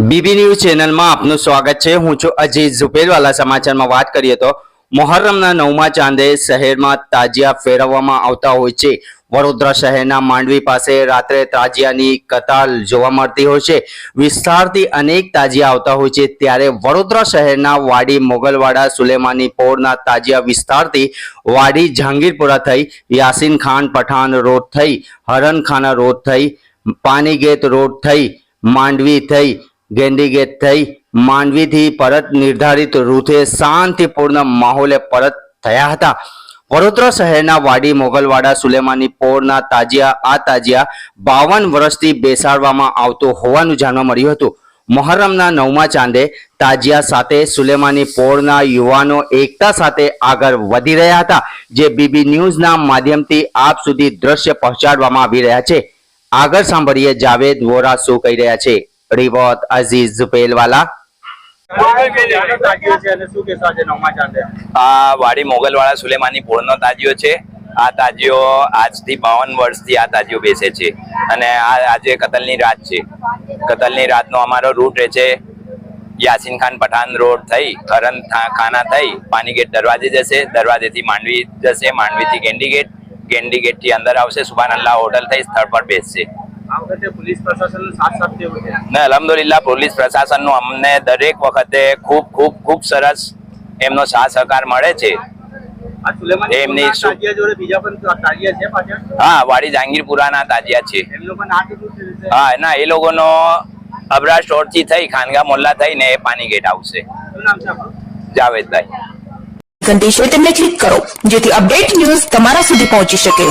BB news ચેનલમાં આપનું સ્વાગત છે। હું છું અજીત ઝુપેલવાલા। સમાચારમાં વાત કરીએ તો મોહર્રમના 9મા ચાંદે શહેરમાં તાજિયા ફેરવવામાં આવતા હોય છે। વડોદરા શહેરના માંડવી પાસે રાત્રે તાજિયાની કતાર જોવા મળતી હોય છે। વિસ્તારથી અનેક તાજિયા આવતા હોય છે, ત્યારે વડોદરા શહેરના વાડી મોગલવાડા સુલેમાની પોળના તાજિયા વિસ્તારથી વાડી જહાંગીરપુરા થઈ, યાસીન ખાન પઠાણ રોડ થઈ, હરણખાના રોડ થઈ, પાનીગેટ રોડ થઈ, માંડવી થઈ, ગેંડીગેટ થઈ, માંડવીથી પરત નિર્ધારિત રૂટે શાંતિપૂર્ણ માહોલે પરત થયા હતા। વડોદરા શહેરના વાડી મોગલવાડા સુલેમાની પોળના તાજિયા 52 વર્ષથી બેસાડવામાં આવતો હોવાનું જાણવા મળ્યું હતું। મોહર્રમના 9મા ચાંદે તાજિયા સાથે સુલેમાની પોળના યુવાનો એકતા સાથે આગળ વધી રહ્યા હતા, જે બીબી ન્યૂઝના માધ્યમથી આપ સુધી દ્રશ્ય પહોંચાડવામાં આવી રહ્યા છે। આગળ સાંભળીએ જાવેદ વોરા શું કહી રહ્યા છે। રિપોર્ટ અઝીઝ ઝુપેલવાલા। આ વાડી મોગલવાડા સુલેમાની પોળનો તાજિયો છે। આ તાજિયો આજથી 52 વર્ષથી આ તાજિયો બેસે છે અને આજે કતલની રાત છે। કતલની રાતનો અમારો રૂટ રહે છે યાસીન ખાન પઠાણ રોડ થઈ, હરણ ખાના થઈ, પાનીગેટ દરવાજે જશે, દરવાજેથી માંડવી જશે, માંડવીથી ગેંડીગેટ, ગેંડીગેટથી અંદર આવશે, સુભાનઅલ્લાહ હોટલ થઈ સ્થળ પર બેસશે। પોલીસ પ્રશાસન સાથ કેવું છે ને અલહમદુલિલ્લાહ પોલીસ પ્રશાસનનો અમને દરેક વખતે ખૂબ સરસ એમનો સાથ સહકાર મળે છે। એમની હા, વાડી જહાંગીરપુરાના તાજિયા છે। હા ના, એ લોકોનો અબરા સ્ટોર થી થઈ ખાનગા મોલ્લા થઈને એ પાનીગેટ આવશે। જાવેદભાઈ ઘંટી છે તેમને ક્લિક કરો જેથી અપડેટ ન્યૂઝ તમારા સુધી પહોંચી શકે।